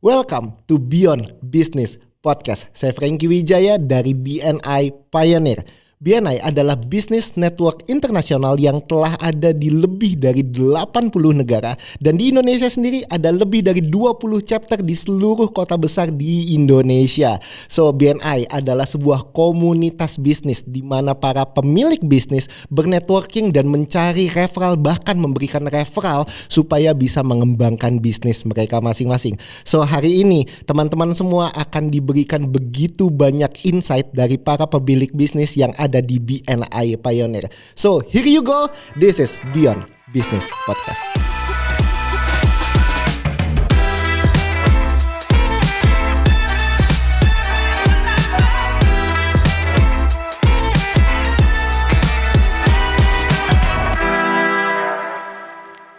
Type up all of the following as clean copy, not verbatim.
Welcome to Beyond Business Podcast. Saya Franky Wijaya dari BNI Pioneer. BNI adalah bisnis network internasional yang telah ada di lebih dari 80 negara dan di Indonesia sendiri ada lebih dari 20 chapter di seluruh kota besar di Indonesia. So, BNI adalah sebuah komunitas bisnis di mana para pemilik bisnis bernetworking dan mencari referral, bahkan memberikan referral supaya bisa mengembangkan bisnis mereka masing-masing. So, hari ini teman-teman semua akan diberikan begitu banyak insight dari para pemilik bisnis yang ada di BNI Pioneer. So, here you go. This is Beyond Business Podcast.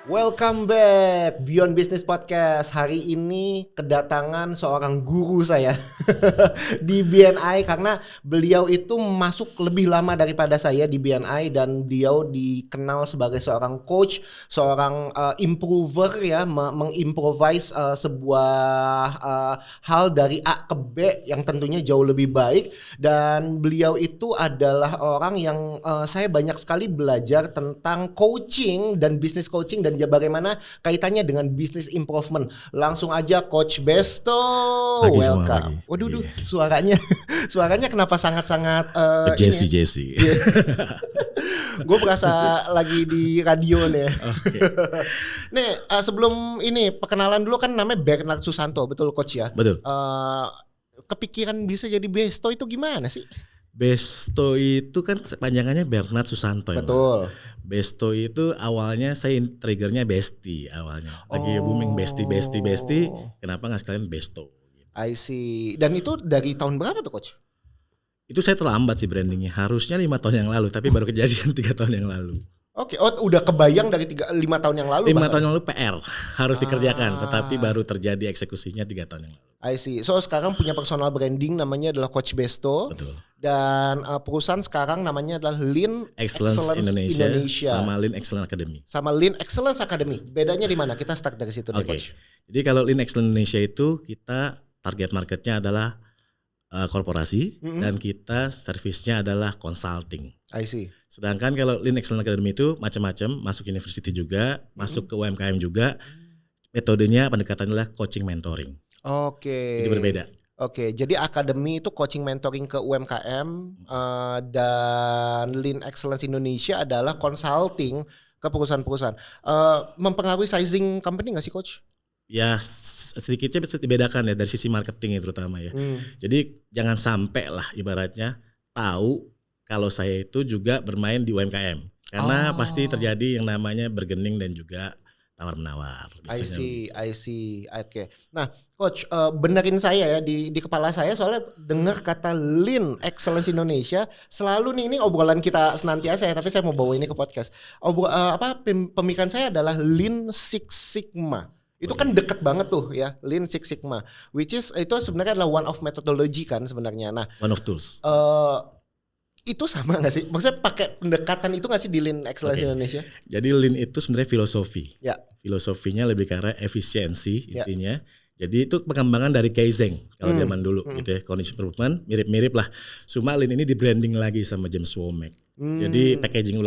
Welcome back Beyond Business Podcast. Hari ini kedatangan seorang guru saya di BNI karena beliau itu masuk lebih lama daripada saya di BNI dan beliau dikenal sebagai seorang coach, seorang improver ya, mengimprovise sebuah hal dari A ke B yang tentunya jauh lebih baik, dan beliau itu adalah orang yang saya banyak sekali belajar tentang coaching dan business coaching dan bagaimana kaitannya dengan business improvement. Langsung aja Coach Besto, lagi welcome. Waduh, suaranya kenapa sangat-sangat Jesse. Gue berasa lagi di radio nih. Okay. Nih, sebelum ini perkenalan dulu, kan namanya Bernard Susanto, betul Coach ya? Betul. Kepikiran bisa jadi Besto itu gimana sih? Besto itu kan panjangannya Bernard Susanto ya. Betul. Besto itu awalnya saya triggernya Besti awalnya. Lagi booming Besti. Kenapa nggak sekalian Besto? I see. Dan itu dari tahun berapa tuh Coach? Itu saya terlambat sih brandingnya. Harusnya 5 tahun yang lalu, tapi baru kejadian 3 tahun yang lalu. Oke, udah kebayang dari 5 tahun yang lalu? 5 tahun yang lalu PR harus dikerjakan, tetapi baru terjadi eksekusinya 3 tahun yang lalu. I see. So sekarang punya personal branding namanya adalah Coach Besto. Betul. Dan perusahaan sekarang namanya adalah Lean Excellence Indonesia. Sama Lean Excellence Academy. Sama Lean Excellence Academy. Bedanya di mana? Kita start dari situ deh, Coach. Jadi kalau Lean Excellence Indonesia itu kita target marketnya adalah korporasi, dan kita servisnya adalah consulting. I see. Sedangkan kalau Lean Excellence Academy itu macam-macam, masuk university juga, masuk ke UMKM juga. Metodenya pendekatannya adalah coaching mentoring. Oke. Itu berbeda. Oke, jadi akademi itu coaching mentoring ke UMKM, dan Lean Excellence Indonesia adalah consulting ke perusahaan-perusahaan. Mempengaruhi sizing company nggak sih, Coach? Ya sedikitnya bisa dibedakan ya dari sisi marketing ya terutama ya. Jadi jangan sampai lah ibaratnya tahu kalau saya itu juga bermain di UMKM. Karena pasti terjadi yang namanya bergening dan juga tawar-menawar. I see. Oke. Nah, Coach, benerin saya ya di kepala saya, soalnya dengar kata Lean Excellence Indonesia selalu nih, ini obrolan kita senantiasa ya, tapi saya mau bawa ini ke podcast. Pemikiran saya adalah Lean Six Sigma. Itu kan deket banget tuh ya, Lean Six Sigma, which is itu sebenarnya adalah one of methodology kan sebenarnya. Nah, one of tools. Itu sama nggak sih? Maksudnya pakai pendekatan itu nggak sih di Lean Excellence Indonesia? Jadi Lean itu sebenarnya filosofi. Ya. Filosofinya lebih ke arah efisiensi intinya. Jadi itu pengembangan dari Kaizen kalau zaman dulu gitu ya. Continuous improvement mirip-mirip lah. Cuma Lean ini di branding lagi sama James Womack. Jadi packaging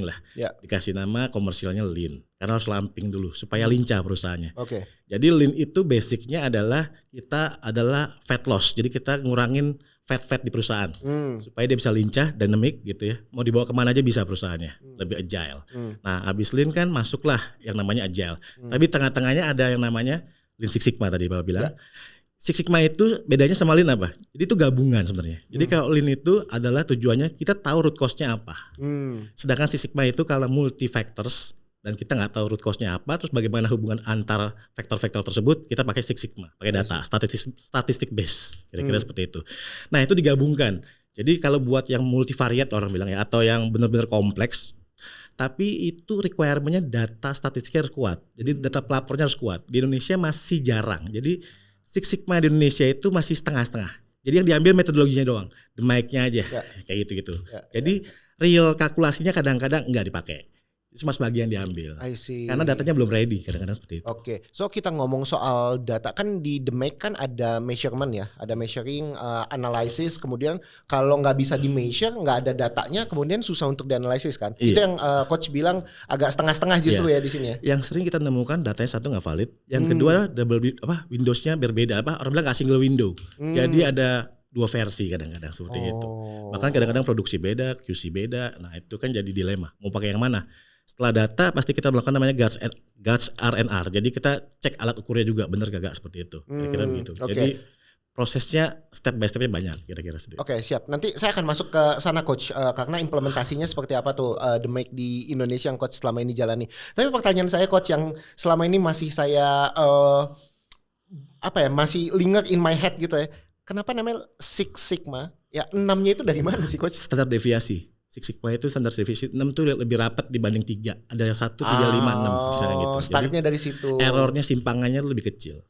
lah. Ya. Dikasih nama komersialnya Lean. Karena harus lamping dulu supaya lincah perusahaannya. Oke. Jadi Lean itu basicnya adalah kita adalah fat loss. Jadi kita ngurangin fat di perusahaan supaya dia bisa lincah, dynamic gitu ya. Mau dibawa kemana aja bisa perusahaannya, lebih agile. Nah, abis Lean kan masuklah yang namanya agile. Tapi tengah-tengahnya ada yang namanya Lean Six Sigma tadi Bapak bilang. Six Sigma itu bedanya sama Lean apa? Jadi itu gabungan sebenarnya. Jadi kalau Lean itu adalah tujuannya kita tahu root cause-nya apa. Sedangkan Six Sigma itu kalau multi factors dan kita nggak tahu root cause-nya apa, terus bagaimana hubungan antar faktor-faktor tersebut, kita pakai Six Sigma, pakai data, statistik base, kira-kira seperti itu. Nah itu digabungkan. Jadi kalau buat yang multivariate orang bilang ya, atau yang benar-benar kompleks, tapi itu requirement-nya data statistiknya harus kuat. Jadi data pelapornya harus kuat. Di Indonesia masih jarang. Jadi Six Sigma di Indonesia itu masih setengah-setengah. Jadi yang diambil metodologinya doang, the mic-nya aja, kayak gitu-gitu. Jadi real kalkulasinya kadang-kadang nggak dipakai. cuma sebagian diambil. I see. Karena datanya belum ready kadang-kadang seperti itu. Oke, so kita ngomong soal data kan di The Make kan ada measurement ya, ada measuring, analysis, kemudian kalau nggak bisa di measure, nggak ada datanya, kemudian susah untuk dianalisis kan. Iya. Itu yang coach bilang agak setengah-setengah justru ya di sini ya. Yang sering kita nemukan datanya satu nggak valid, yang kedua Windowsnya berbeda, orang bilang nggak single window. Jadi ada 2 versi kadang-kadang seperti itu. Bahkan kadang-kadang produksi beda, QC beda. Nah itu kan jadi dilema. Mau pakai yang mana? Setelah data pasti kita melakukan namanya GATS R&R. Jadi kita cek alat ukurnya juga benar gak seperti itu. Kira-kira begitu. Okay. Jadi prosesnya step by stepnya banyak kira-kira seperti itu. Oke, siap. Nanti saya akan masuk ke sana coach, karena implementasinya seperti apa tuh The Make di Indonesia yang coach selama ini jalani. Tapi pertanyaan saya coach yang selama ini masih saya masih linger in my head gitu ya. Kenapa namanya Six Sigma? Ya 6-nya itu dari mana sih coach? Standar deviasi. Six Sigma itu standar deviasi 6 itu lebih rapat dibanding 3. Ada 1, 3, 5, 6 misalnya gitu. Startnya dari situ. Errornya simpangannya lebih kecil.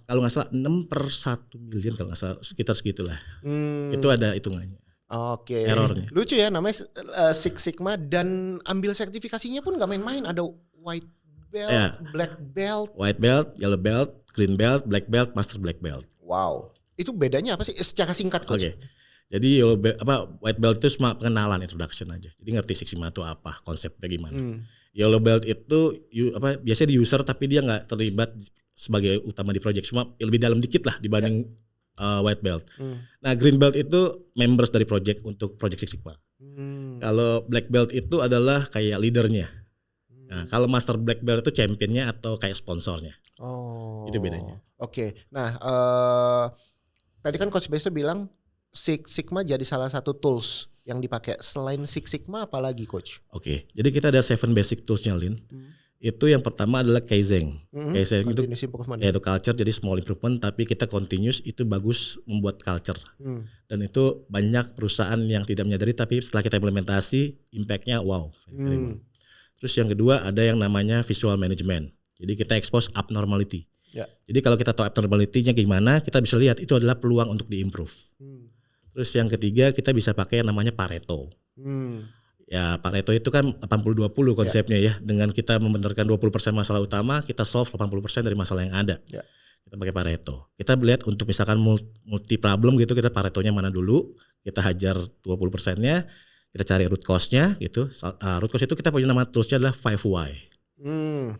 Kalau nggak salah 6 per 1 million kalau nggak salah sekitar segitulah. Itu ada hitungannya. Oke. Errornya. Lucu ya namanya Six Sigma dan ambil sertifikasinya pun nggak main-main. Ada white belt, black belt, white belt, yellow belt, green belt, black belt, master black belt. Wow. Itu bedanya apa sih secara singkat coach? Oke. Jadi white belt itu cuma pengenalan, introduction aja. Jadi ngerti Six Sigma itu apa, konsepnya gimana. Yellow belt itu biasanya di user tapi dia nggak terlibat sebagai utama di project, cuma lebih dalam dikit lah dibanding white belt. Nah green belt itu members dari project untuk project Six Sigma. Kalau black belt itu adalah kayak leadernya. Nah kalau master black belt itu championnya atau kayak sponsornya. Itu bedanya. Oke. Nah tadi kan Coach Besto bilang Six Sigma jadi salah satu tools yang dipakai. Selain Six Sigma apa lagi Coach? Oke. Jadi kita ada 7 basic toolsnya Lin. Itu yang pertama adalah Kaizen. Kaizen itu yaitu culture, jadi small improvement tapi kita continuous, itu bagus membuat culture. Dan itu banyak perusahaan yang tidak menyadari tapi setelah kita implementasi impactnya wow. Terus yang kedua ada yang namanya visual management. Jadi kita expose abnormality. Jadi kalau kita tahu abnormality-nya gimana, kita bisa lihat itu adalah peluang untuk diimprove. Terus yang ketiga kita bisa pakai yang namanya Pareto. Ya Pareto itu kan 80-20 konsepnya ya. Dengan kita membenarkan 20% masalah utama, kita solve 80% dari masalah yang ada. Kita pakai Pareto. Kita lihat untuk misalkan multi problem gitu, kita Paretonya mana dulu, kita hajar 20%-nya, kita cari root cause-nya gitu. Root cause itu kita punya nama toolsnya adalah 5Y.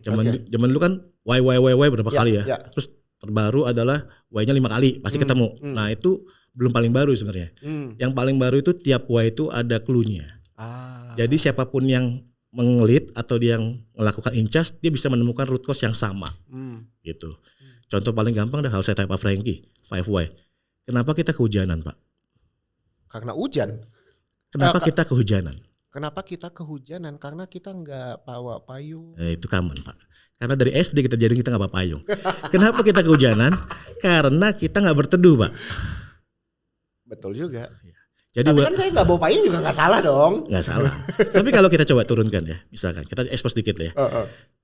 Zaman dulu kan why berapa kali ya. Terus terbaru adalah Y-nya 5 kali pasti ketemu. Nah itu belum paling baru sebenarnya. Yang paling baru itu tiap Y itu ada clue-nya. Jadi siapapun yang mengelit atau dia yang melakukan in charge, dia bisa menemukan root cause yang sama. Gitu. Contoh paling gampang dah kalau saya tanya Pak Franky, 5Y. Kenapa kita kehujanan Pak? Karena hujan. Kenapa kita kehujanan? Kenapa kita kehujanan? Karena kita nggak bawa payung. Itu common Pak. Karena dari SD kita jadi kita nggak bawa payung. Kenapa kita kehujanan? Karena kita nggak berteduh Pak. Betul juga. Jadi tapi kan saya nggak bawa payung juga nggak salah dong. Nggak salah. Tapi kalau kita coba turunkan ya, misalkan kita expose dikit ya.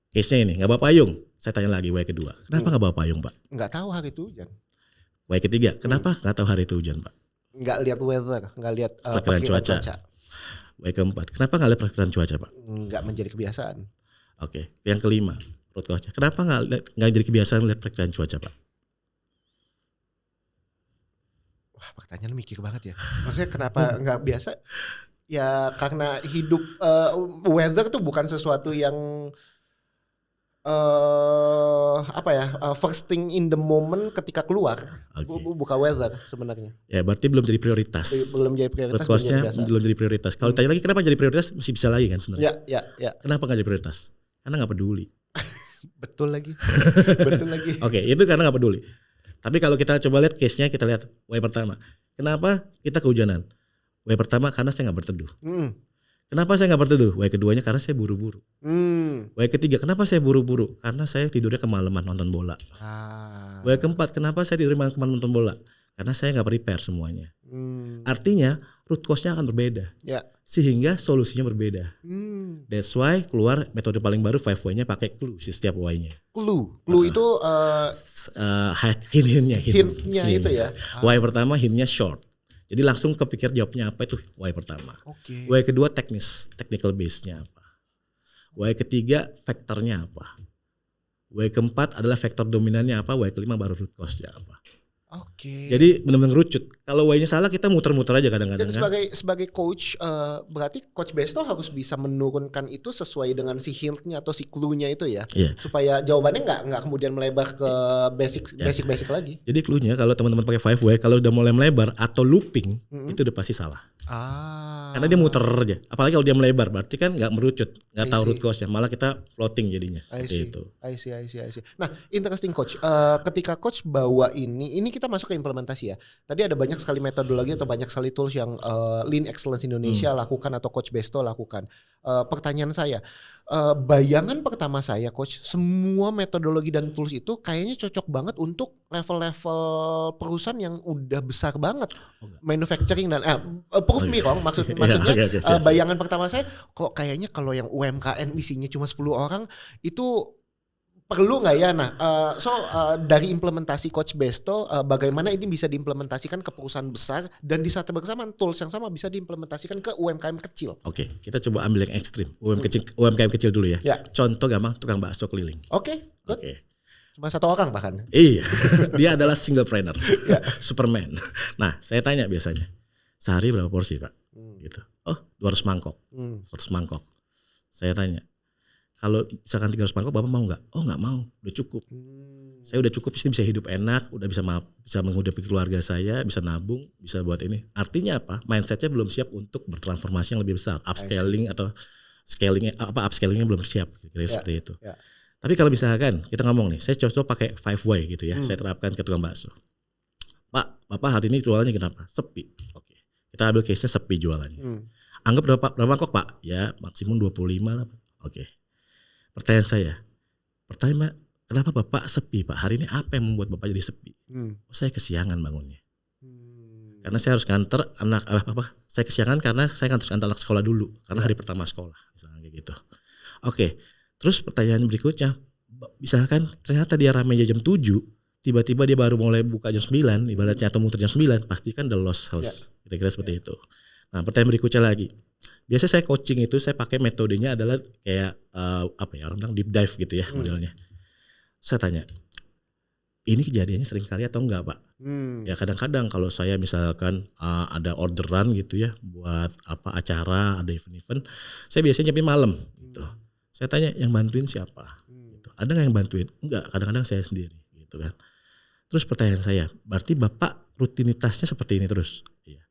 Case-nya ini nggak bawa payung. Saya tanya lagi Y kedua. Kenapa nggak bawa payung Pak? Nggak tahu hari itu hujan. Y ketiga. Kenapa nggak tahu hari itu hujan Pak? Nggak lihat weather, nggak lihat perkiraan cuaca. Y keempat, kenapa nggak lihat perkiraan cuaca Pak? Nggak menjadi kebiasaan. Oke, yang kelima, kenapa nggak jadi kebiasaan lihat perkiraan cuaca Pak? Wah, pertanyaan mikir banget ya. Maksudnya kenapa nggak biasa? Ya karena hidup weather tuh bukan sesuatu yang first thing in the moment ketika keluar. Buka weather sebenarnya. Ya berarti belum jadi prioritas. Belum jadi prioritas. Belum jadi prioritas. Kalau ditanya lagi kenapa jadi prioritas, masih bisa lagi kan sebenarnya. Ya. Kenapa nggak jadi prioritas? Karena nggak peduli. Betul lagi. Oke, itu karena nggak peduli. Tapi kalau kita coba lihat case-nya, kita lihat Y pertama. Kenapa kita kehujanan? Y pertama karena saya nggak berteduh. Kenapa saya nggak berteduh? Y keduanya karena saya buru-buru. Y ketiga, kenapa saya buru-buru? Karena saya tidurnya kemalaman nonton bola. Y keempat, kenapa saya tidurnya kemalaman nonton bola? Karena saya nggak prepare semuanya. Artinya root cause-nya akan berbeda, sehingga solusinya berbeda. That's why keluar metode paling baru 5Y-nya pakai clue setiap Y-nya. Clue itu hint-nya itu ya. Y pertama hint-nya short. Jadi langsung kepikir jawabnya apa itu Y pertama. Okay. Y kedua technical base-nya apa. Why ketiga faktornya apa. Why keempat adalah faktor dominannya apa. Why kelima baru root cause-nya apa. Oke. Jadi benar-benar ngerucut. Kalau why-nya salah kita muter-muter aja kadang-kadang. Dan sebagai coach, berarti Coach Besto harus bisa menurunkan itu sesuai dengan si hint-nya atau si clue-nya itu ya, supaya jawabannya nggak kemudian melebar ke basic lagi. Jadi clue-nya kalau teman-teman pakai 5 why, kalau udah mulai melebar atau looping, itu udah pasti salah. Karena dia muter aja. Apalagi kalau dia melebar, berarti kan nggak merucut, nggak tahu root cause-nya, malah kita floating jadinya. Seperti itu. I see. Nah, interesting coach. Ketika coach bawa ini kita masuk ke implementasi ya. Tadi ada banyak sekali metodologi atau banyak sekali tools yang Lean Excellence Indonesia lakukan atau Coach Besto lakukan. Pertanyaan saya, bayangan pertama saya coach, semua metodologi dan tools itu kayaknya cocok banget untuk level-level perusahaan yang udah besar banget, manufacturing dan prove me wrong, maksudnya bayangan pertama saya kok kayaknya kalau yang UMKM isinya cuma 10 orang itu perlu nggak ya? Nah, dari implementasi Coach Besto, bagaimana ini bisa diimplementasikan ke perusahaan besar dan di saat bersamaan tools yang sama bisa diimplementasikan ke UMKM kecil? Oke, kita coba ambil yang ekstrim. UMKM kecil dulu ya. Contoh gampang, tukang bakso keliling. Oke. Cuma 1 orang bahkan. Iya, dia adalah singlepreneur, Superman. Nah, saya tanya biasanya, sehari berapa porsi Pak? Gitu. Oh, 200 mangkok, 100 mangkok. Saya tanya, kalau misalkan 300 mangkok Bapak mau nggak? Oh nggak mau, udah cukup. Saya udah cukup, bisa hidup enak, udah bisa menghidupi keluarga saya, bisa nabung, bisa buat ini. Artinya apa? Mindsetnya belum siap untuk bertransformasi yang lebih besar, upscaling atau upscalingnya belum siap, kira-kira seperti itu. Tapi kalau misalkan kita ngomong nih, saya coba pakai 5 way gitu ya, saya terapkan ke tukang bakso. Pak, Bapak hari ini jualannya kenapa? Sepi. Oke, kita ambil case-nya sepi jualannya. Anggap berapa mangkok Pak? Ya maksimum 25 lah Pak. Oke. Pertanyaan saya, kenapa Bapak sepi Pak? Hari ini apa yang membuat Bapak jadi sepi? Oh, saya kesiangan bangunnya. Karena saya harus nganter anak saya kesiangan karena saya harus nganter anak sekolah dulu karena hari pertama sekolah, misalnya kayak gitu. Oke. Terus pertanyaan berikutnya, misalkan ternyata dia ramai jam 7, tiba-tiba dia baru mulai buka jam 9, ibaratnya atau muter jam 9, pasti kan the lost sales. Kira-kira seperti itu. Nah, pertanyaan berikutnya lagi. Biasanya saya coaching itu saya pakai metodenya adalah kayak orang bilang deep dive gitu ya modelnya. Saya tanya, ini kejadiannya sering kali atau enggak Pak? Ya kadang-kadang kalau saya misalkan ada orderan gitu ya buat acara, ada event-event, saya biasanya nyampe malam gitu. Saya tanya yang bantuin siapa? Gitu. Ada nggak yang bantuin? Enggak, kadang-kadang saya sendiri gitu kan. Terus pertanyaan saya, berarti Bapak rutinitasnya seperti ini terus? Iya.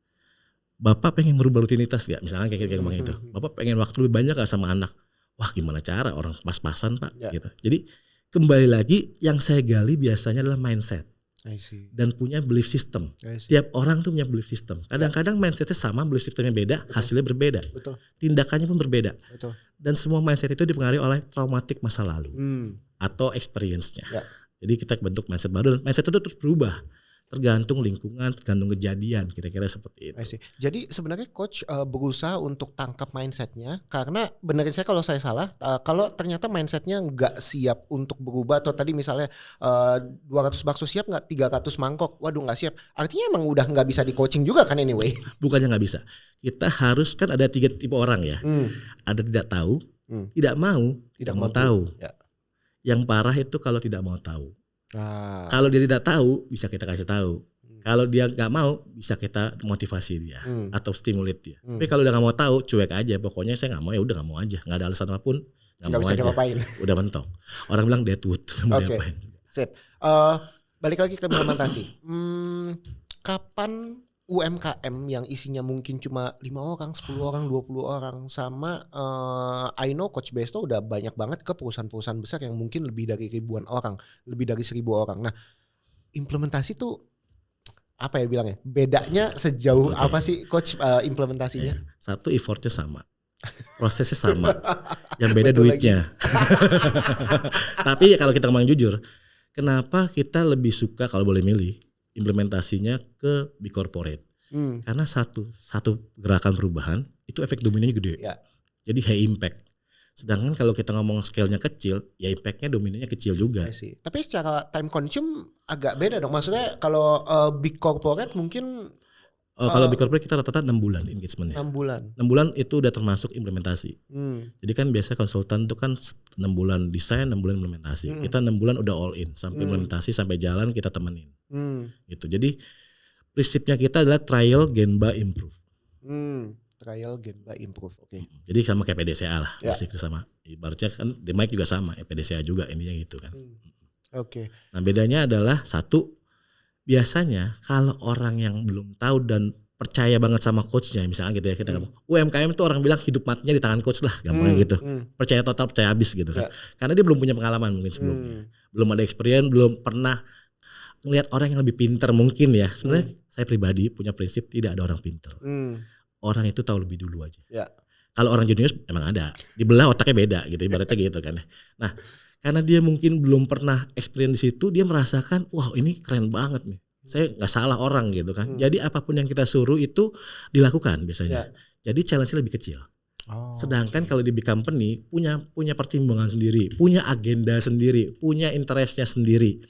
Bapak pengen merubah rutinitas gak? Misalnya kayak gitu. Bapak pengen waktu lebih banyak gak sama anak? Wah gimana cara, orang pas-pasan Pak. Gitu. Jadi kembali lagi yang saya gali biasanya adalah mindset. Dan punya belief system. Tiap orang tuh punya belief system. Kadang-kadang mindsetnya sama, belief systemnya beda, hasilnya berbeda. Betul. Tindakannya pun berbeda. Betul. Dan semua mindset itu dipengaruhi oleh traumatik masa lalu atau experience-nya. Jadi kita bentuk mindset baru dan mindset itu terus berubah. Tergantung lingkungan, tergantung kejadian, kira-kira seperti itu. Jadi sebenarnya coach berusaha untuk tangkap mindsetnya, karena benerin saya kalau saya salah, kalau ternyata mindsetnya nggak siap untuk berubah, atau tadi misalnya 200 bakso siap nggak, 300 mangkok, waduh nggak siap, artinya emang udah nggak bisa di coaching juga kan anyway. Bukannya nggak bisa, kita harus kan ada 3 tipe orang ya, ada tidak tahu, tidak mau tahu. Yang parah itu kalau tidak mau tahu. Kalau dia tidak tahu bisa kita kasih tahu. Kalau dia nggak mau bisa kita motivasi dia atau stimulit dia. Tapi kalau udah nggak mau tahu cuek aja. Pokoknya saya nggak mau ya udah nggak mau aja. Nggak ada alasan apapun nggak mau aja. Udah mentok. Orang bilang deadwood. Oke. Sip. Balik lagi ke implementasi. Kapan UMKM yang isinya mungkin cuma 5 orang, 10 orang, 20 orang sama I know Coach Besto udah banyak banget ke perusahaan-perusahaan besar yang mungkin lebih dari ribuan orang, lebih dari 1000 orang. Nah, implementasi tuh apa ya bilangnya? Bedanya sejauh apa sih Coach implementasinya? Satu, effortnya sama. Prosesnya sama. Yang beda duitnya. Tapi kalau kita ngomong jujur, kenapa kita lebih suka kalau boleh milih implementasinya ke big corporate? Karena satu gerakan perubahan itu efek dominonya gede. Jadi high impact. Sedangkan kalau kita ngomong scale-nya kecil, ya impact-nya dominannya kecil juga. Tapi secara time consume agak beda dong. Maksudnya kalau big corporate mungkin Kalau di corporate kita rata-rata 6 bulan engagementnya. 6 bulan. 6 bulan itu udah termasuk implementasi. Jadi kan biasa konsultan itu kan 6 bulan desain, 6 bulan implementasi. Kita 6 bulan udah all in sampai implementasi sampai jalan kita temenin. Gitu. Jadi prinsipnya kita adalah trial, gain, buy, improve. Trial, gain, buy, improve. Oke. Jadi sama kayak PDCA lah, Ya. basically sama. Ibaratnya kan di mic juga sama, ya PDCA juga intinya gitu kan. Oke. Nah bedanya adalah satu, biasanya kalau orang yang belum tahu dan percaya banget sama coachnya, misalnya gitu ya, kita ngomong UMKM itu orang bilang hidup matinya di tangan coach lah, gampangnya gitu. Percaya total, percaya habis gitu kan. Karena dia belum punya pengalaman mungkin sebelumnya, belum ada experience, belum pernah ngelihat orang yang lebih pintar mungkin ya. Sebenarnya saya pribadi punya prinsip tidak ada orang pintar. Orang itu tahu lebih dulu aja. Ya. Kalau orang jenius emang ada, dibelah otaknya beda gitu, ibaratnya gitu kan. Nah, karena dia mungkin belum pernah experience di situ, dia merasakan, wah ini keren banget nih. Saya nggak salah orang gitu kan. Jadi apapun yang kita suruh itu dilakukan biasanya. Jadi challenge-nya lebih kecil. Sedangkan kalau di big company punya pertimbangan sendiri, punya agenda sendiri, punya interestnya sendiri.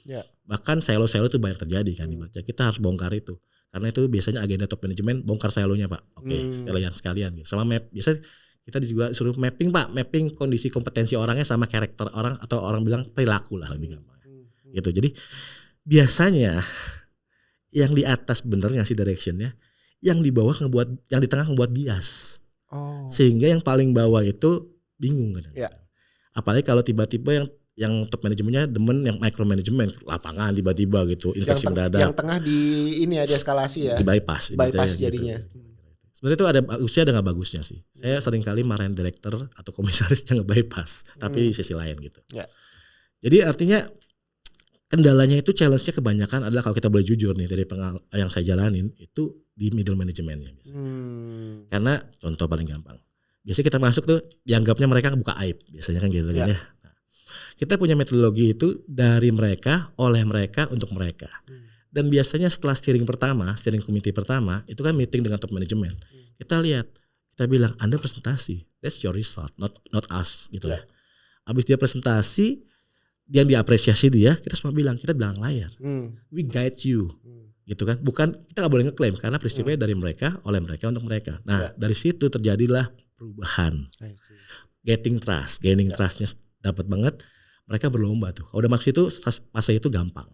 Bahkan silo-silo itu banyak terjadi kan. Kita harus bongkar itu. Karena itu biasanya agenda top management bongkar silonya Pak. Oke, sekalian gitu. Sama map, biasanya kita juga disuruh mapping Pak, mapping kondisi kompetensi orangnya sama karakter orang atau orang bilang perilaku lah lebih gampang. Gitu. Jadi biasanya yang di atas bener ngasih directionnya, yang di bawah ngebuat, yang di tengah ngebuat bias. Sehingga yang paling bawah itu bingung kadang. Apalagi kalau tiba-tiba yang top manajemennya demen yang micro management, lapangan tiba-tiba gitu, infeksi mendadak. Yang tengah di ini ya, di eskalasi ya. Di bypass jadinya. Gitu. Sebenarnya itu ada bagusnya ada nggak bagusnya sih. Saya sering kali marahin direktur atau komisaris yang nge-bypass, tapi di sisi lain gitu. Jadi artinya kendalanya itu, challenge-nya kebanyakan adalah kalau kita boleh jujur nih dari yang saya jalanin itu di middle manajemennya biasanya. Karena contoh paling gampang, biasanya kita masuk tuh dianggapnya mereka buka aib, biasanya kan gitu kan ya. Nah, kita punya metodologi itu dari mereka, oleh mereka, untuk mereka. Dan biasanya setelah steering committee pertama, itu kan meeting dengan top management. Kita lihat, kita bilang Anda presentasi, that's your result, not us gitu ya. Abis dia presentasi, yang diapresiasi dia, kita semua bilang, kita bilang layar, we guide you, gitu kan. Bukan, kita nggak boleh ngeklaim karena prinsipnya dari mereka, oleh mereka, untuk mereka. Nah dari situ terjadilah perubahan, gaining trustnya dapat banget. Mereka berlomba tuh. Kalau udah masuk itu fase itu gampang.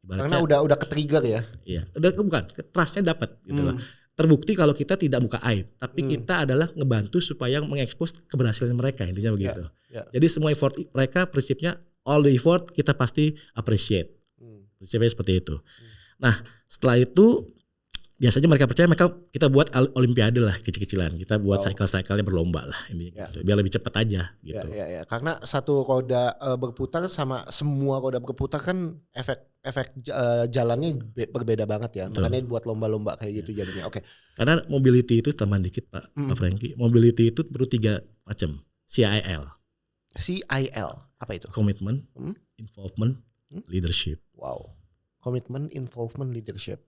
Karena udah ke-trigger ya. Iya, bukan, trustnya dapat gitu loh. Terbukti kalau kita tidak buka aib, tapi kita adalah ngebantu supaya mengekspos keberhasilan mereka, intinya begitu. Jadi semua effort mereka prinsipnya all the effort kita pasti appreciate. Prinsipnya seperti itu. Nah, setelah itu biasanya mereka percaya, kita buat olimpiade lah kecil-kecilan. Kita buat cycle-cycle-nya berlomba lah ini gitu. Biar lebih cepat aja gitu. Karena satu roda berputar sama semua roda berputar kan efek jalannya berbeda banget ya. Betul. Makanya buat lomba-lomba kayak gitu jadinya. Karena mobility itu tambahan dikit Pak Franky. Mobility itu perlu 3 macam. CIL. Apa itu? Commitment, involvement, leadership. Commitment, involvement, leadership.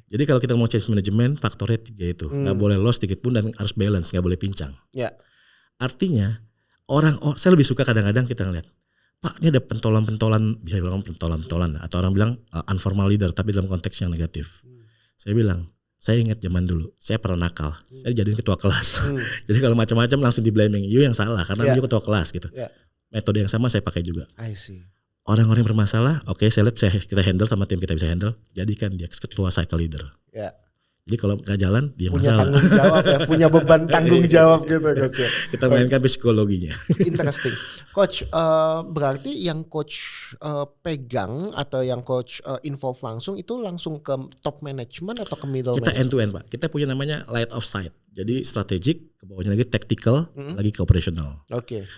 Jadi kalau kita mau change management, faktornya 3 itu. Nggak boleh loss sedikit pun dan harus balance, nggak boleh pincang. Artinya saya lebih suka kadang-kadang kita ngeliat, Pak ini ada pentolan-pentolan, bisa bilang pentolan-pentolan, atau orang bilang unformal leader, tapi dalam konteks yang negatif. Saya bilang, saya ingat zaman dulu, saya pernah nakal, saya jadiin ketua kelas. Jadi kalau macam-macam langsung di blaming, you yang salah karena you ketua kelas gitu. Metode yang sama saya pakai juga. I see. Orang-orang yang bermasalah, saya lihat kita handle sama tim kita bisa handle, jadikan dia ketua cycle leader. Jadi kalau nggak jalan, dia punya masalah. Tanggung jawab ya, punya beban tanggung jawab gitu Coach. Kita mainkan psikologinya. Interesting. Coach, berarti yang Coach pegang atau yang Coach involve langsung itu langsung ke top management atau ke middle kita management? End to end Pak. Kita punya namanya light of sight. Jadi strategic, ke bawahnya lagi tactical, lagi ke operational.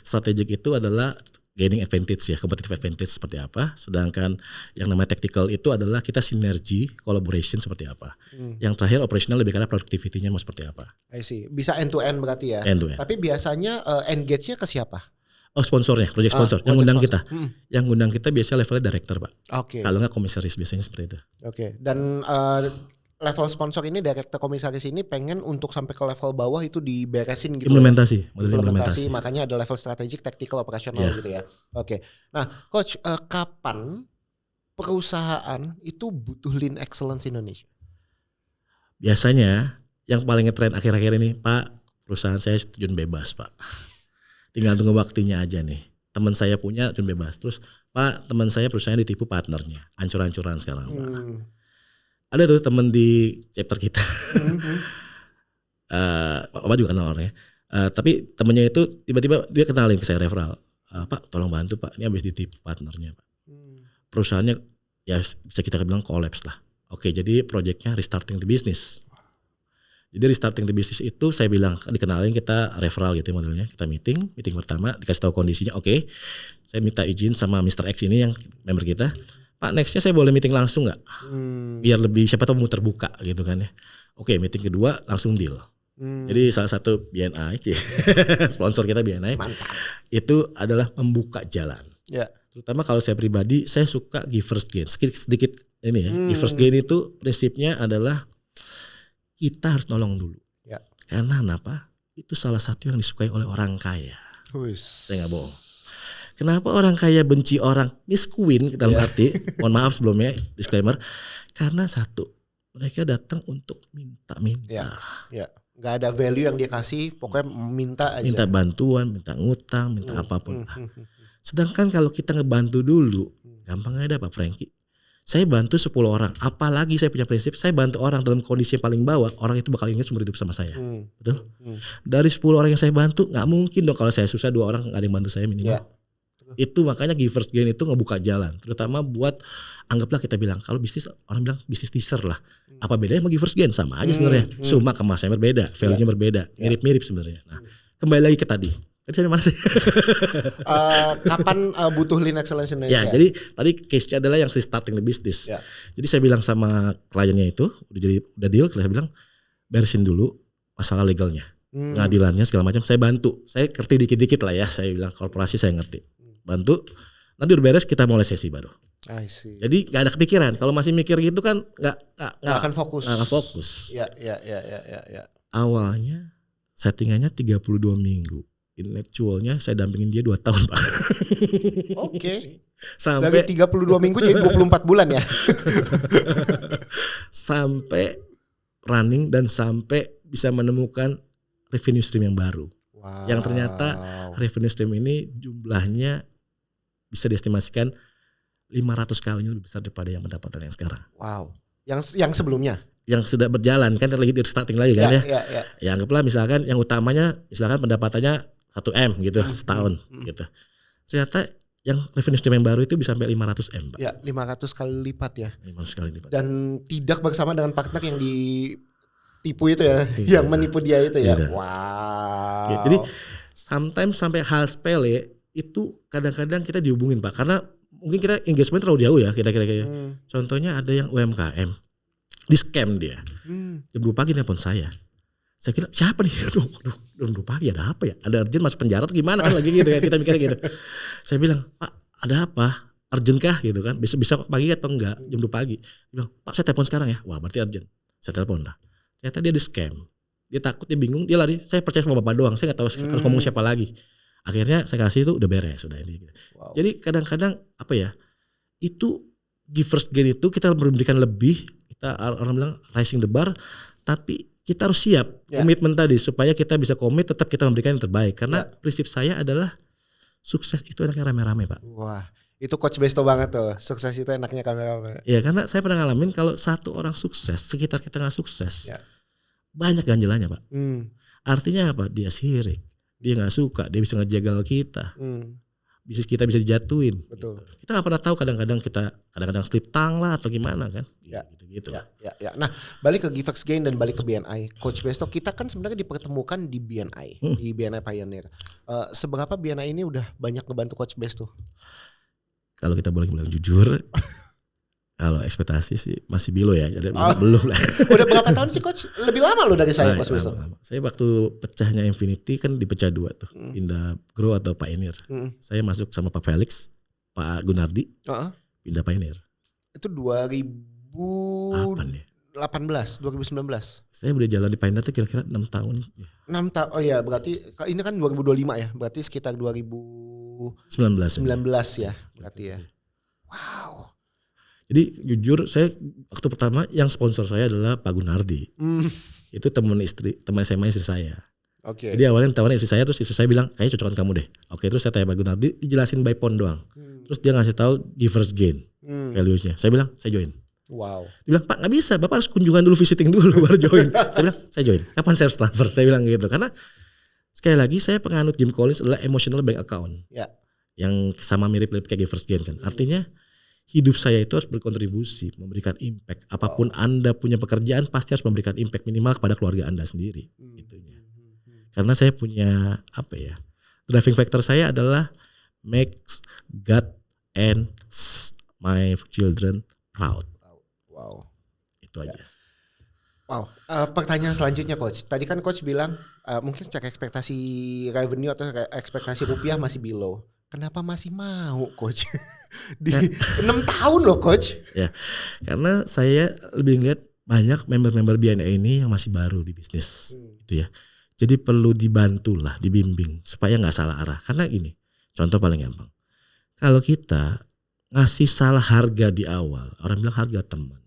Strategic itu adalah gaining advantage ya, competitive advantage seperti apa. Sedangkan yang namanya tactical itu adalah kita sinergi, collaboration seperti apa. Yang terakhir operational lebih karena productivity-nya mau seperti apa. I see. Bisa end to end berarti ya. End to end. Tapi biasanya engage-nya ke siapa? Sponsornya, project sponsor. Yang ngundang kita. Yang ngundang kita biasanya levelnya director Pak. Kalau nggak komisaris biasanya seperti itu. Dan level sponsor ini, director komisaris ini pengen untuk sampai ke level bawah itu diberesin gitu. Implementasi. Makanya ada level strategik, tactical, operasional gitu ya. Nah Coach, kapan perusahaan itu butuh lean excellence Indonesia? Biasanya yang paling ngetren akhir-akhir ini, Pak, perusahaan saya terjun bebas, Pak. Tinggal tunggu waktunya aja nih. Teman saya punya terjun bebas. Terus, Pak, teman saya perusahaannya ditipu partnernya. Ancur-ancuran sekarang, Pak. Ada tuh teman di chapter kita. Bapak juga kenal orangnya. Tapi temennya itu tiba-tiba dia kenalin ke saya, referral. Pak, tolong bantu Pak, ini habis ditipu partnernya Pak. Perusahaannya ya bisa kita bilang collapse lah. Oke, jadi proyeknya restarting the business. Jadi restarting the business itu saya bilang, dikenalin kita referral gitu modelnya. Kita meeting pertama dikasih tahu kondisinya. Oke, saya minta izin sama Mr. X ini yang member kita. Pak, nextnya saya boleh meeting langsung nggak? Biar lebih siapa tahu mau terbuka gitu kan ya. Oke, meeting kedua langsung deal. Jadi salah satu BNI, sponsor kita BNI, mantap. Itu adalah membuka jalan. Ya. Terutama kalau saya pribadi, saya suka givers gain. Sedikit ini ya, givers gain itu prinsipnya adalah kita harus nolong dulu. Ya. Karena kenapa? Itu salah satu yang disukai oleh orang kaya. Saya nggak bohong. Kenapa orang kaya benci orang miskin dalam arti, mohon maaf sebelumnya disclaimer, karena satu, mereka datang untuk minta-minta. Ya. Gak ada value yang dia kasih, pokoknya minta aja. Minta bantuan, minta ngutang, minta apapun. Sedangkan kalau kita ngebantu dulu, gampang aja Pak Franky. Saya bantu 10 orang, apalagi saya punya prinsip, saya bantu orang dalam kondisi yang paling bawah, orang itu bakal ingat sumber hidup sama saya. Betul? Dari 10 orang yang saya bantu, gak mungkin dong kalau saya susah 2 orang gak ada yang bantu saya minimal. Itu makanya givers gain itu ngebuka jalan, terutama buat anggaplah kita bilang kalau bisnis, orang bilang bisnis teaser lah. Apa bedanya sama givers gain? Sama aja sebenarnya. Cuma kemasannya berbeda, value-nya berbeda, mirip-mirip sebenarnya. Nah, kembali lagi ke tadi. Tadi saya mana sih? Kapan butuh lean excellence Indonesia? Ya, jadi tadi case-nya adalah yang starting the business. Ya. Jadi saya bilang sama kliennya itu, udah deal, saya bilang beresin dulu masalah legalnya, pengadilannya segala macam. Saya bantu, saya ngerti dikit-dikit lah ya. Saya bilang korporasi saya ngerti. Bantu, nanti udah beres kita mulai sesi baru. Jadi nggak ada kepikiran. Kalau masih mikir gitu kan nggak akan fokus. Nggak fokus. Ya. Awalnya settingannya 32 minggu. Intellectualnya saya dampingin dia 2 tahun Pak. Oke. Sampai dari 32 minggu jadi 24 bulan ya. Sampai running dan sampai bisa menemukan revenue stream yang baru. Wow. Yang ternyata revenue stream ini jumlahnya bisa diestimasikan 500 kalinya lebih besar daripada yang pendapatan yang sekarang. Wow. Yang sebelumnya? Yang sudah berjalan kan lagi di starting lagi kan ya. Ya anggaplah misalkan yang utamanya misalkan pendapatannya 1M gitu setahun gitu. Ternyata yang revenue stream yang baru itu bisa sampai 500M Pak. Ya 500 kali lipat ya. 500 kali lipat. Dan tidak bersama dengan partner yang ditipu itu ya, yang menipu dia itu ya. Wow. Ya, jadi sometimes sampai hal sepele itu kadang-kadang kita dihubungin Pak, karena mungkin kita engagement terlalu jauh ya kira-kira. Contohnya ada yang UMKM, di scam dia. Jam 2 pagi nelpon saya. Saya kira siapa nih? Aduh, jam 2 pagi ada apa ya? Ada urgent masuk penjara atau gimana kan lagi gitu ya, kita mikirnya gitu. Saya bilang, Pak ada apa? Urgent kah gitu kan? Bisa pagi atau enggak? Jam 2 pagi. Dia bilang, Pak saya telepon sekarang ya. Wah berarti urgent. Saya telepon lah. Ternyata dia di scam. Dia takut, dia bingung, dia lari. Saya percaya sama bapak doang. Saya nggak tahu harus ngomong siapa lagi. Akhirnya saya kasih itu udah beres, sudah ini. Wow. Jadi kadang-kadang apa ya? Itu givers gain itu kita memberikan lebih. Kita orang bilang raising the bar, tapi kita harus siap komitmen tadi supaya kita bisa komit, tetap kita memberikan yang terbaik. Karena prinsip saya adalah sukses itu enaknya rame-rame Pak. Wah, itu Coach Besto banget tuh. Sukses itu enaknya rame-rame. Ya karena saya pernah ngalamin kalau satu orang sukses, sekitar kita nggak sukses, banyak ganjelannya Pak. Artinya apa? Dia sirik, dia nggak suka, dia bisa ngejagal kita. Bisnis kita bisa dijatuhin. Betul. Gitu. Kita nggak pernah tahu, kadang-kadang slip tang lah atau gimana kan? Gitu. Ya. Nah, balik ke givers gain dan balik ke BNI, Coach Besto, kita kan sebenarnya dipertemukan di BNI, di BNI Pioneer. Seberapa BNI ini udah banyak ngebantu Coach Besto? Kalau kita boleh bilang jujur, kalau ekspektasi sih masih bilo ya, jadi belum lah. Udah berapa tahun sih Coach? Lebih lama loh dari saya Coach Besto. Saya waktu pecahnya Infinity kan dipecah 2 tuh, pindah Grow atau Pioneer. Saya masuk sama Pak Felix, Pak Gunardi, pindah Pioneer. Itu 2019. Saya udah jalan di Pioneer tuh kira-kira 6 tahun. 6 tahun. Oh iya, berarti ini kan 2025 ya. Berarti sekitar 2019 ya, berarti ya. Wow. Jadi jujur saya Waktu pertama yang sponsor saya adalah Pak Gunardi. Itu teman SMA istri saya. Oke. Jadi awalnya tawarin istri saya, terus istri saya bilang kayaknya cocokan kamu deh. Oke, terus saya tanya Pak Gunardi, dijelasin by pound doang. Terus dia ngasih tahu givers gain values-nya. Saya bilang saya join. Wow. Dia bilang Pak nggak bisa, Bapak harus kunjungan dulu, visiting dulu baru join. Saya bilang saya join. Kapan saya harus transfer? Saya bilang gitu. Karena sekali lagi saya penganut Jim Collins adalah emotional bank account. Ya. Yang sama mirip kayak givers gain kan. Artinya hidup saya itu harus berkontribusi, memberikan impact. Apapun Anda punya pekerjaan pasti harus memberikan impact minimal kepada keluarga Anda sendiri. Itunya. Karena saya punya driving factor saya adalah make God and my children proud. Wow. Itu aja. Wow. Pertanyaan selanjutnya Coach. Tadi kan Coach bilang mungkin secara ekspektasi revenue atau ekspektasi rupiah masih below. Kenapa masih mau Coach? Di 6 tahun loh Coach. Ya, karena saya lebih ngeliat banyak member-member BNI ini yang masih baru di bisnis, gitu ya. Jadi perlu dibantu lah, dibimbing supaya nggak salah arah. Karena gini, contoh paling gampang. Kalau kita ngasih salah harga di awal, orang bilang harga teman,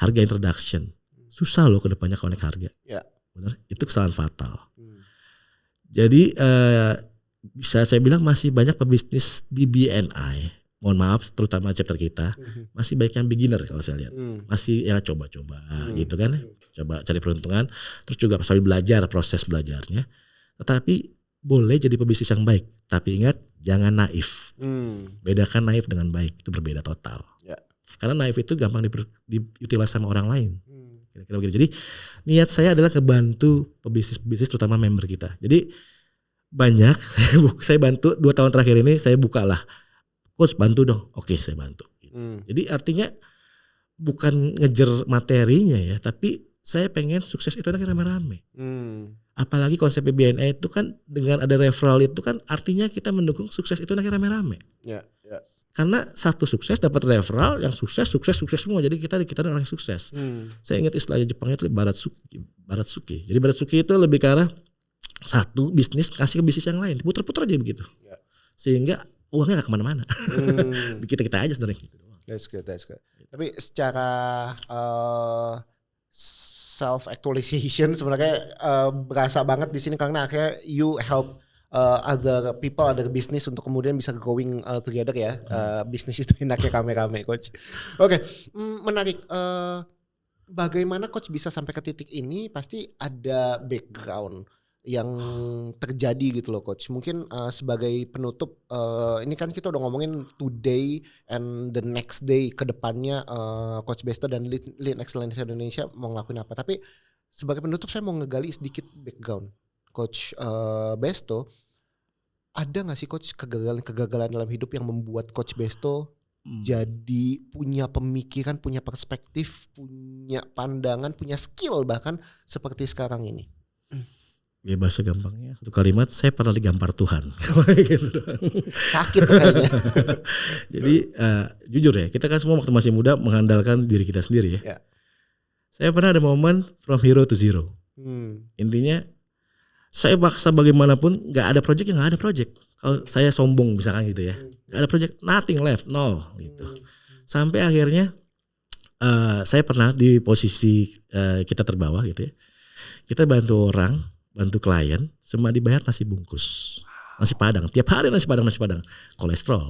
harga introduction, susah loh kedepannya kalau naik harga. Ya. Benar? Itu kesalahan fatal. Jadi bisa saya bilang masih banyak pebisnis di BNI, mohon maaf terutama chapter kita, masih banyak yang beginner kalau saya lihat. Masih ya coba-coba gitu kan, coba cari peruntungan, terus juga sambil belajar proses belajarnya. Tetapi boleh jadi pebisnis yang baik, tapi ingat jangan naif. Bedakan naif dengan baik, itu berbeda total. Ya. Karena naif itu gampang diutilize sama orang lain. Kira-kira begitu. Jadi niat saya adalah kebantu pebisnis terutama member kita. Jadi banyak saya bantu 2 tahun terakhir ini saya bukalah, Coach bantu dong, oke saya bantu. Jadi artinya bukan ngejar materinya ya, tapi saya pengen sukses itu nanti rame-rame. Apalagi konsep BNI itu kan dengan ada referral itu kan artinya kita mendukung sukses itu nanti rame-rame. Ya. Karena satu sukses dapat referral, yang sukses semua. Jadi kita orang yang sukses. Saya ingat istilahnya Jepangnya itu baratsuki. Jadi baratsuki itu lebih ke arah satu bisnis kasih ke bisnis yang lain, puter-puter aja begitu, sehingga uangnya nggak kemana-mana. kita aja sebenarnya gitu. That's good. Tapi secara self actualization sebenarnya berasa banget di sini karena akhirnya you help other people, other business untuk kemudian bisa going together ya. Bisnis itu enaknya rame-rame Coach. Oke, menarik. Bagaimana Coach bisa sampai ke titik ini? Pasti ada background yang terjadi gitu loh Coach. Mungkin sebagai penutup, ini kan kita udah ngomongin today and the next day ke depannya Coach Besto dan Lean Excellence Indonesia mau ngelakuin apa. Tapi sebagai penutup saya mau ngegali sedikit background Coach Besto. Ada gak sih Coach kegagalan dalam hidup yang membuat Coach Besto jadi punya pemikiran, punya perspektif, punya pandangan, punya skill bahkan seperti sekarang ini? Ya bahasa gampangnya satu kalimat, saya pernah digampar Tuhan. Gitu. Sakit kayaknya. Jadi jujur ya, kita kan semua waktu masih muda mengandalkan diri kita sendiri ya. Saya pernah ada momen from hero to zero. Intinya saya paksa bagaimanapun nggak ada project ya nggak ada project. Kalau saya sombong misalkan gitu ya, nggak ada project, nothing left, nol gitu. Sampai akhirnya saya pernah di posisi kita terbawah gitu ya. Kita bantu orang, bantu klien, cuma dibayar nasi bungkus, nasi padang, tiap hari nasi padang, kolesterol.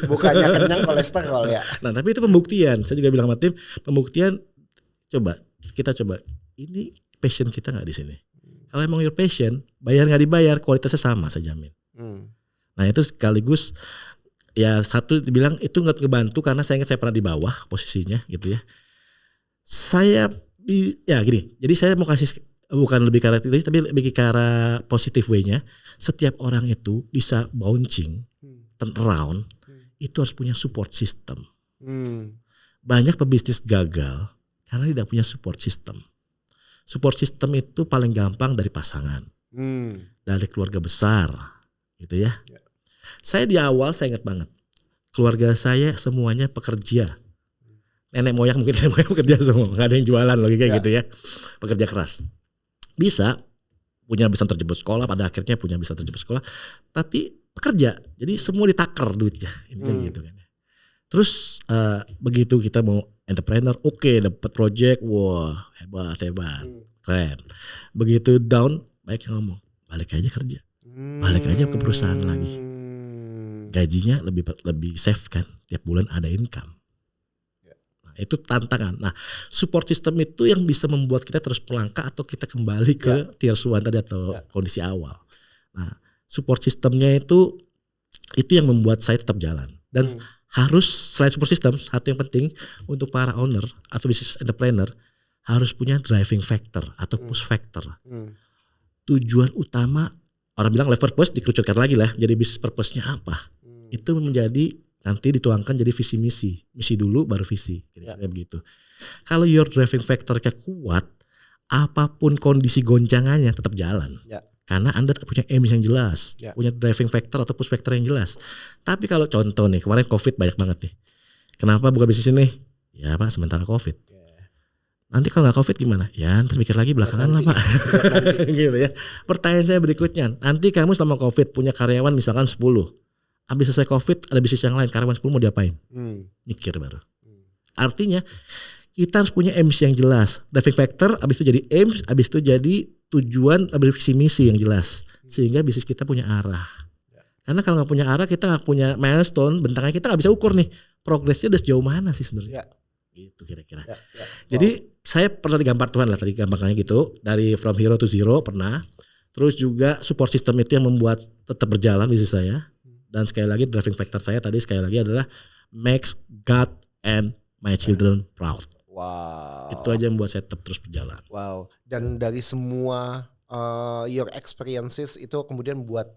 Bukannya kenyang kolesterol ya. Nah tapi itu pembuktian, saya juga bilang sama tim, pembuktian kita coba, ini passion kita nggak di sini. Kalau emang your passion, bayar nggak dibayar, kualitasnya sama, saya jamin. Nah itu sekaligus ya satu dibilang itu nggak ngebantu karena saya ingat saya pernah di bawah posisinya gitu ya. Saya ya gini, jadi saya mau kasih bukan lebih ke arah tapi lebih ke arah positive way-nya. Setiap orang itu bisa bouncing, turn around, itu harus punya support system. Banyak pebisnis gagal karena tidak punya support system. Support system itu paling gampang dari pasangan, dari keluarga besar, gitu ya. Saya di awal saya ingat banget, keluarga saya semuanya pekerja. Nenek moyang pekerja semua, nggak ada yang jualan logika gitu ya, pekerja keras. Bisa punya bisa terjebak sekolah, pada akhirnya punya bisa terjebak sekolah, tapi pekerja, jadi semua ditakar duitnya, gitu kan. Terus begitu kita mau entrepreneur, oke, dapat project, wah hebat, keren. Begitu down, banyak yang ngomong, balik aja kerja, balik aja ke perusahaan lagi. Gajinya lebih safe kan, tiap bulan ada income. Nah, itu tantangan. Nah, support system itu yang bisa membuat kita terus melangkah atau kita kembali ke tier 1 tadi atau kondisi awal. Nah, support systemnya itu yang membuat saya tetap jalan. Dan harus selain support system, satu yang penting untuk para owner atau business entrepreneur harus punya driving factor atau push factor. Tujuan utama, orang bilang life purpose, dikerucutkan lagi lah, jadi business purpose-nya apa? Itu menjadi nanti dituangkan jadi visi misi dulu baru visi, kira-kira begitu. Kalau your driving factor-nya kuat, apapun kondisi goncangannya tetap jalan. Karena Anda punya aim yang jelas, punya driving factor atau push factor yang jelas. Tapi kalau contoh nih, kemarin COVID banyak banget nih. Kenapa buka bisnis ini? Ya Pak, sementara COVID. Nanti kalau nggak COVID gimana? Ya ntar mikir lagi belakangan lah Pak. Gitu ya. Pertanyaan saya berikutnya, nanti kamu selama COVID punya karyawan misalkan 10. Habis selesai COVID ada bisnis yang lain, karyawan 10 mau diapain? Mikir baru. Artinya kita harus punya aims yang jelas. Driving factor, habis itu jadi aims, habis itu jadi tujuan, visi misi yang jelas. Sehingga bisnis kita punya arah. Karena kalau nggak punya arah, kita nggak punya milestone, bentangan kita nggak bisa ukur nih. Progresnya udah sejauh mana sih sebenarnya. Gitu kira-kira. Jadi saya pernah digambar Tuhan lah tadi gambarnya gitu. Dari from hero to zero pernah. Terus juga support system itu yang membuat tetap berjalan bisnis saya. Dan sekali lagi driving factor saya tadi sekali lagi adalah makes God and my children proud. Wow. Itu aja yang membuat saya tetap terus berjalan. Wow. Dan dari semua your experiences itu kemudian buat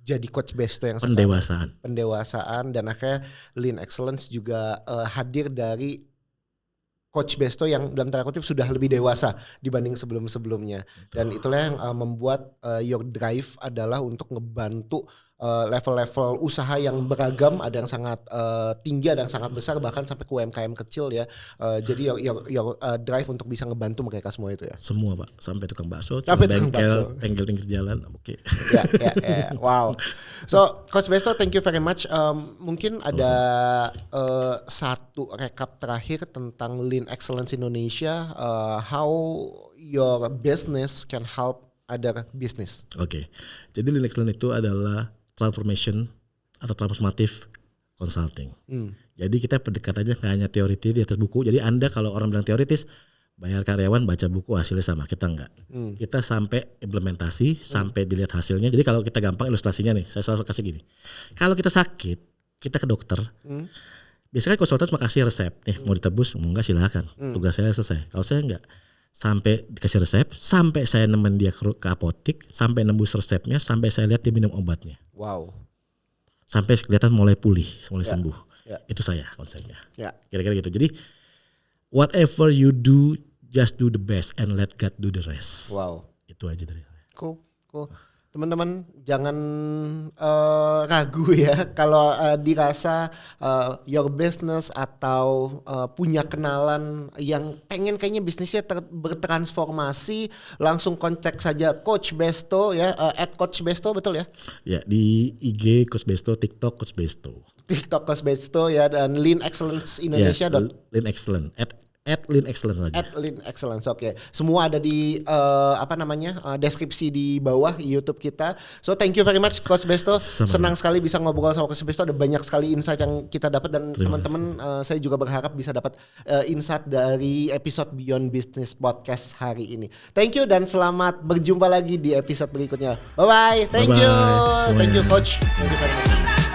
jadi Coach Besto yang pendewasaan dan akhirnya Lean Excellence juga hadir dari Coach Besto yang dalam tanda kutip sudah lebih dewasa dibanding sebelum-sebelumnya. Dan itulah yang membuat your drive adalah untuk ngebantu level-level usaha yang beragam, ada yang sangat tinggi, ada yang sangat besar, bahkan sampai ke UMKM kecil ya. Jadi your drive untuk bisa ngebantu mereka semua itu ya. Semua Pak, sampai tukang bakso, bengkel pinggir jalan, oke. Ya. Wow. So Coach Besto, thank you very much. Mungkin ada satu rekap terakhir tentang Lean Excellence Indonesia, how your business can help other business. Oke. Jadi Lean Excellence itu adalah transformation atau transformative consulting. Jadi kita pendekatannya nggak hanya teoritis di atas buku. Jadi Anda kalau orang bilang teoritis, bayar karyawan baca buku hasilnya sama, kita enggak. Kita sampai implementasi, sampai dilihat hasilnya. Jadi kalau kita gampang ilustrasinya nih, saya selalu kasih gini. Kalau kita sakit, kita ke dokter. Biasanya konsultan cuma kasih resep, nih mau ditebus, enggak silakan. Tugas saya selesai. Kalau saya enggak. Sampai dikasih resep, sampai saya nemen dia ke apotik, sampai nembus resepnya, sampai saya lihat dia minum obatnya. Wow. Sampai kelihatan mulai pulih, mulai sembuh. Itu saya konsepnya. Kira-kira gitu. Jadi whatever you do, just do the best and let God do the rest. Wow. Itu aja dari saya. Cool. Teman-teman jangan ragu ya kalau dirasa your business atau punya kenalan yang pengen kayaknya bisnisnya bertransformasi, langsung kontak saja Coach Besto ya, @coachbesto, betul ya? Ya, di IG Coach Besto, TikTok Coach Besto. TikTok Coach Besto ya, dan Lean Excellence Indonesia. Lean Excellence @Lean Excellence aja. @Lean Excellence, oke. Semua ada di deskripsi di bawah YouTube kita. So thank you very much Coach Besto. Senang sekali bisa ngobrol sama Coach Besto. Ada banyak sekali insight yang kita dapat, dan teman-teman saya juga berharap bisa dapat insight dari episode Beyond Business Podcast hari ini. Thank you dan selamat berjumpa lagi di episode berikutnya. Bye bye. Thank you Coach. Thank you very much.